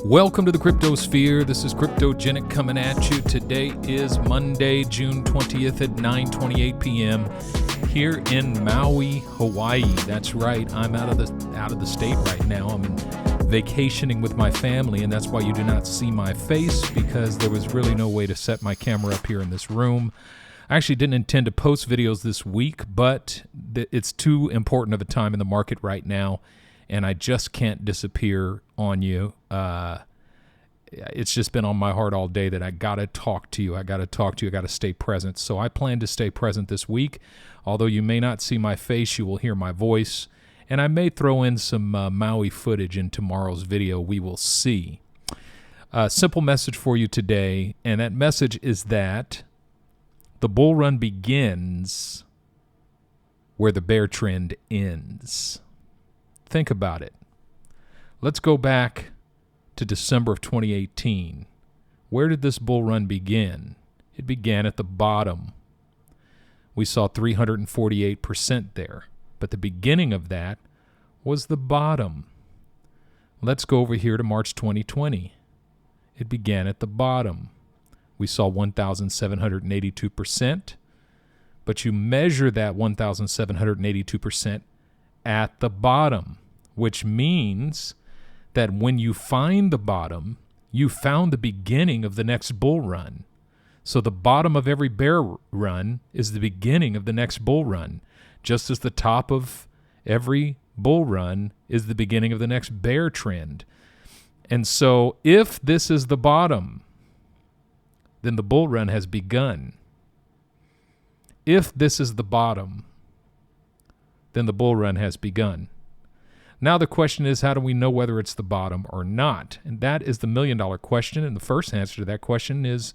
Welcome to the Cryptosphere. This is Cryptogenic coming at you. Today is Monday, June 20th at 9:28 p.m. here in Maui, Hawaii. That's right. I'm out of the state right now. I'm vacationing with my family, and that's why you do not see my face, because there was really no way to set my camera up here in this room. I actually didn't intend to post videos this week, but it's too important of a time in the market right now, and I just can't disappear on you. It's just been on my heart all day that I got to talk to you. I got to stay present. So I plan to stay present this week. Although you may not see my face, you will hear my voice. And I may throw in some Maui footage in tomorrow's video. We will see. Simple message for you today, and that message is that the bull run begins where the bear trend ends. Think about it. Let's go back to December of 2018. Where did this bull run begin? It began at the bottom. We saw 348% there, but the beginning of that was the bottom. Let's go over here to March 2020. It began at the bottom. We saw 1,782%, but you measure that 1,782% at the bottom, which means that when you find the bottom, you found the beginning of the next bull run. So the bottom of every bear run is the beginning of the next bull run, just as the top of every bull run is the beginning of the next bear trend. And so if this is the bottom, then the bull run has begun. If this is the bottom, then the bull run has begun. Now the question is, how do we know whether it's the bottom or not? And that is the million-dollar question. And the first answer to that question is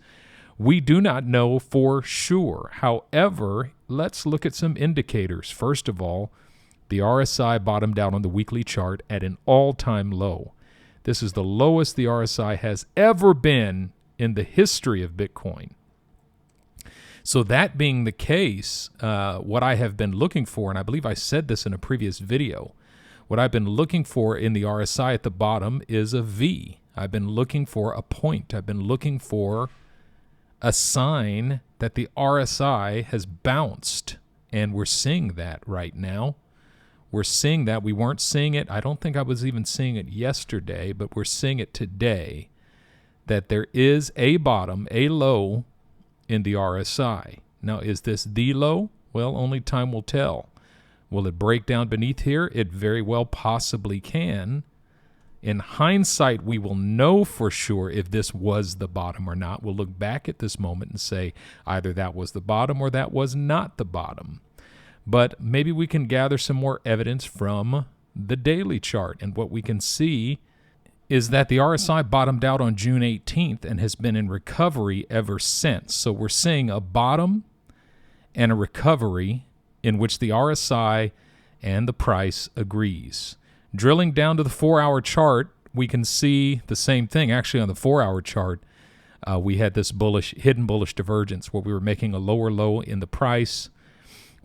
we do not know for sure. However, let's look at some indicators. First of all, the RSI bottomed out on the weekly chart at an all-time low. This is the lowest the RSI has ever been in the history of Bitcoin. So that being the case, what I have been looking for, and I believe I said this in a previous video, what I've been looking for in the RSI at the bottom is a V. I've been looking for a point. I've been looking for a sign that the RSI has bounced, and we're seeing that right now. We're seeing that. We weren't seeing it. I don't think I was even seeing it yesterday, but we're seeing it today, that there is a bottom, a low in the RSI. Now, is this the low? Well, only time will tell. Will it break down beneath here? It very well possibly can. In hindsight, we will know for sure if this was the bottom or not. We'll look back at this moment and say either that was the bottom or that was not the bottom. But maybe we can gather some more evidence from the daily chart. And what we can see is that the RSI bottomed out on June 18th and has been in recovery ever since. So we're seeing a bottom and a recovery in which the RSI and the price agrees. Drilling down to the 4-hour chart, we can see the same thing. Actually, on the 4-hour chart, we had this hidden bullish divergence where we were making a lower low in the price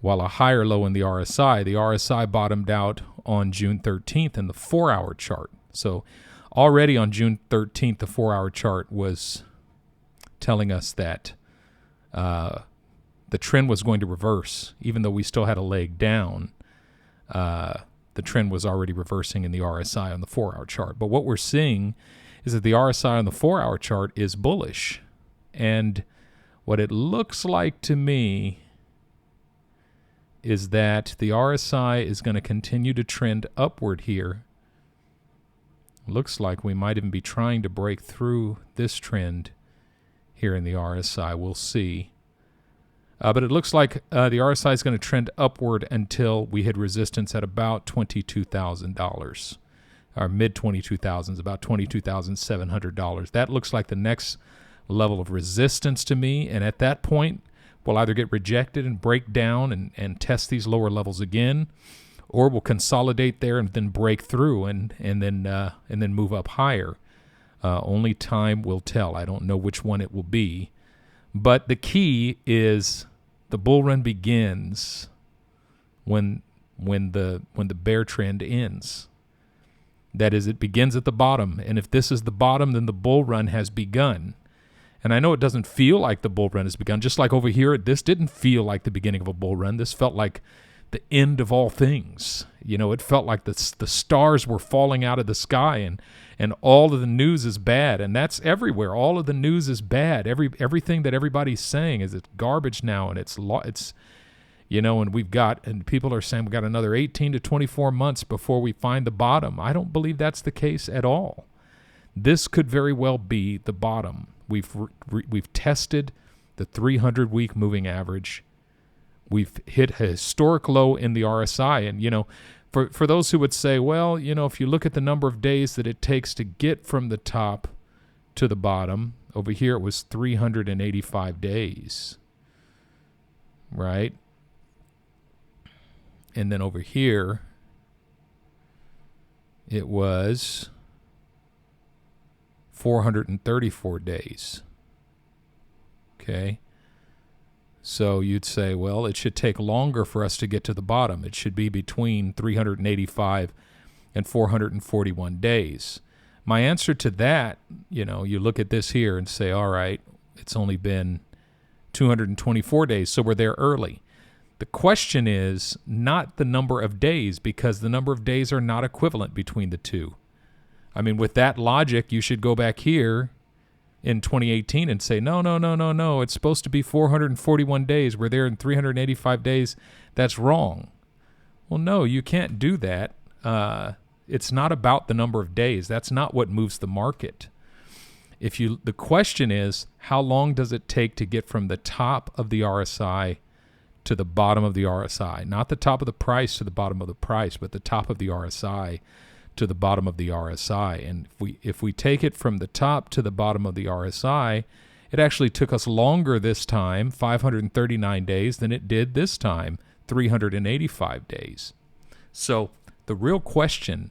while a higher low in the RSI. The RSI bottomed out on June 13th in the 4-hour chart. So already on June 13th, the 4-hour chart was telling us that the trend was going to reverse. Even though we still had a leg down, the trend was already reversing in the RSI on the 4-hour chart. But what we're seeing is that the RSI on the 4-hour chart is bullish. And what it looks like to me is that the RSI is going to continue to trend upward here. Looks like we might even be trying to break through this trend here in the RSI. We'll see. But it looks like the RSI is going to trend upward until we hit resistance at about $22,000. Our mid-22,000s, about $22,700. That looks like the next level of resistance to me. And at that point, we'll either get rejected and break down and test these lower levels again, or we'll consolidate there and then break through and then move up higher. Only time will tell. I don't know which one it will be. But the key is the bull run begins when the bear trend ends. That is, it begins at the bottom. And if this is the bottom, then the bull run has begun. And I know it doesn't feel like the bull run has begun. Just like over here, this didn't feel like the beginning of a bull run. This felt like the end of all things. It felt like the stars were falling out of the sky, and all of the news is bad. And that's everywhere. All of the news is bad. Everything that everybody's saying is it's garbage now, and it's and people are saying we've got another 18 to 24 months before we find the bottom. I don't believe that's the case at all. This could very well be the bottom. We've tested the 300-week moving average. We've hit a historic low in the RSI. And, for those who would say, well, if you look at the number of days that it takes to get from the top to the bottom, over here it was 385 days, right? And then over here, it was 434 days. Okay. So you'd say, well, it should take longer for us to get to the bottom. It should be between 385 and 441 days. My answer to that, you look at this here and say, all right, it's only been 224 days, so we're there early. The question is not the number of days, because the number of days are not equivalent between the two. I mean, with that logic, you should go back here in 2018 and say, no, it's supposed to be 441 days. We're there in 385 days. That's wrong. Well, no, you can't do that. It's not about the number of days. That's not what moves the market. The question is, how long does it take to get from the top of the RSI to the bottom of the RSI? Not the top of the price to the bottom of the price, but the top of the RSI to the bottom of the RSI. And if we take it from the top to the bottom of the RSI, it actually took us longer this time, 539 days, than it did this time, 385 days. So the real question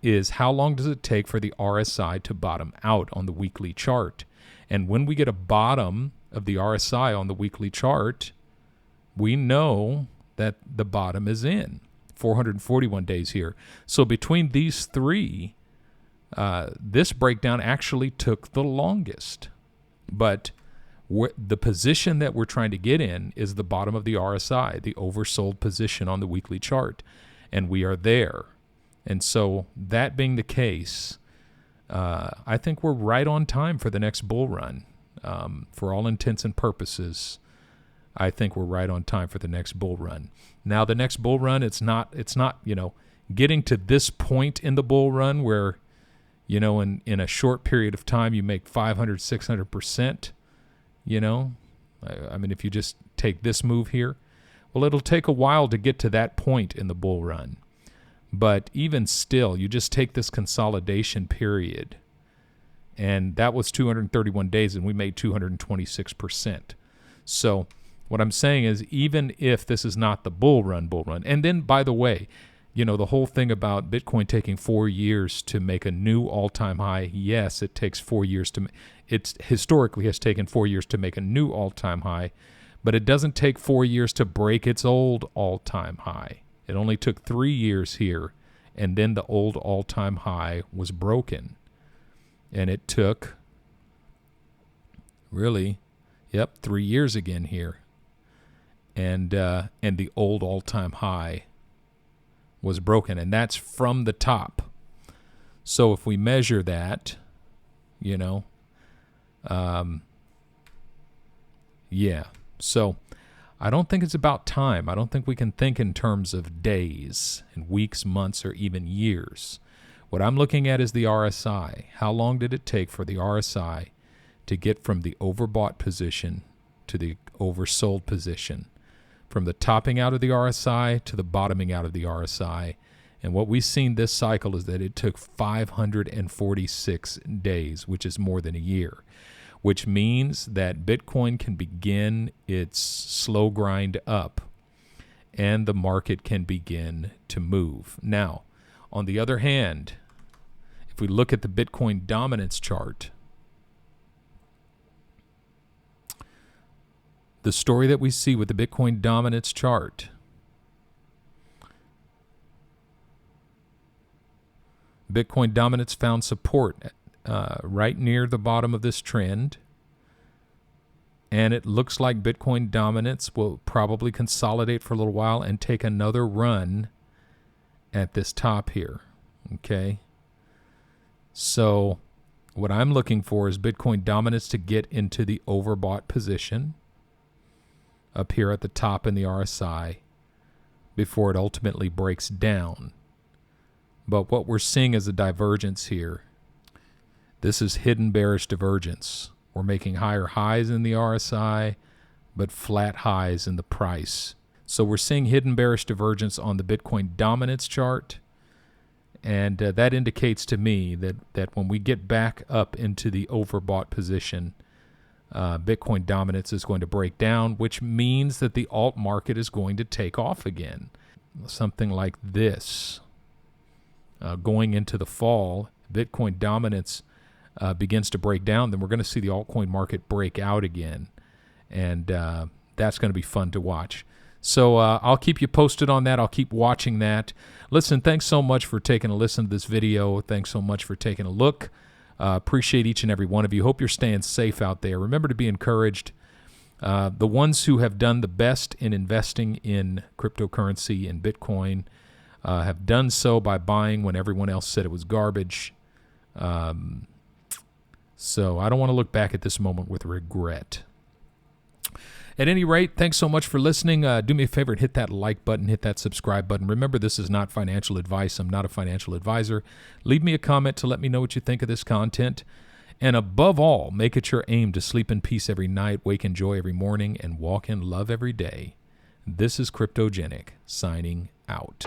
is, how long does it take for the RSI to bottom out on the weekly chart? And when we get a bottom of the RSI on the weekly chart, we know that the bottom is in 441 days here. So between these three, this breakdown actually took the longest. But the position that we're trying to get in is the bottom of the RSI, the oversold position on the weekly chart. And we are there. And so that being the case, I think we're right on time for the next bull run. For all intents and purposes, I think we're right on time for the next bull run. Now, the next bull run, it's not, getting to this point in the bull run where, in a short period of time, you make 500, 600%, I mean, if you just take this move here, well, it'll take a while to get to that point in the bull run. But even still, you just take this consolidation period, and that was 231 days, and we made 226%. So what I'm saying is, even if this is not the bull run, and then, by the way, the whole thing about Bitcoin taking 4 years to make a new all-time high, yes, it takes 4 years it historically has taken 4 years to make a new all-time high, but it doesn't take 4 years to break its old all-time high. It only took 3 years here, and then the old all-time high was broken. And it took, 3 years again here. And the old all-time high was broken, and that's from the top. So if we measure that, So I don't think it's about time. I don't think we can think in terms of days and weeks, months, or even years. What I'm looking at is the RSI. How long did it take for the RSI to get from the overbought position to the oversold position, from the topping out of the RSI to the bottoming out of the RSI? And what we've seen this cycle is that it took 546 days, which is more than a year, which means that Bitcoin can begin its slow grind up and the market can begin to move. Now, on the other hand, if we look at the Bitcoin dominance chart, the story that we see with the Bitcoin dominance chart, Bitcoin dominance found support right near the bottom of this trend. And it looks like Bitcoin dominance will probably consolidate for a little while and take another run at this top here. Okay. So what I'm looking for is Bitcoin dominance to get into the overbought position up here at the top in the RSI before it ultimately breaks down. But what we're seeing is a divergence here. This is hidden bearish divergence. We're making higher highs in the RSI, but flat highs in the price. So we're seeing hidden bearish divergence on the Bitcoin dominance chart. And that indicates to me that when we get back up into the overbought position, Bitcoin dominance is going to break down, which means that the alt market is going to take off again. Something like this. Going into the fall, Bitcoin dominance begins to break down, then we're going to see the altcoin market break out again. And that's going to be fun to watch. So I'll keep you posted on that. I'll keep watching that. Listen, thanks so much for taking a listen to this video. Thanks so much for taking a look. Appreciate each and every one of you. Hope you're staying safe out there. Remember to be encouraged. The ones who have done the best in investing in cryptocurrency and Bitcoin have done so by buying when everyone else said it was garbage. So I don't want to look back at this moment with regret. At any rate, thanks so much for listening. Do me a favor and hit that like button, hit that subscribe button. Remember, this is not financial advice. I'm not a financial advisor. Leave me a comment to let me know what you think of this content. And above all, make it your aim to sleep in peace every night, wake in joy every morning, and walk in love every day. This is Cryptogenic, signing out.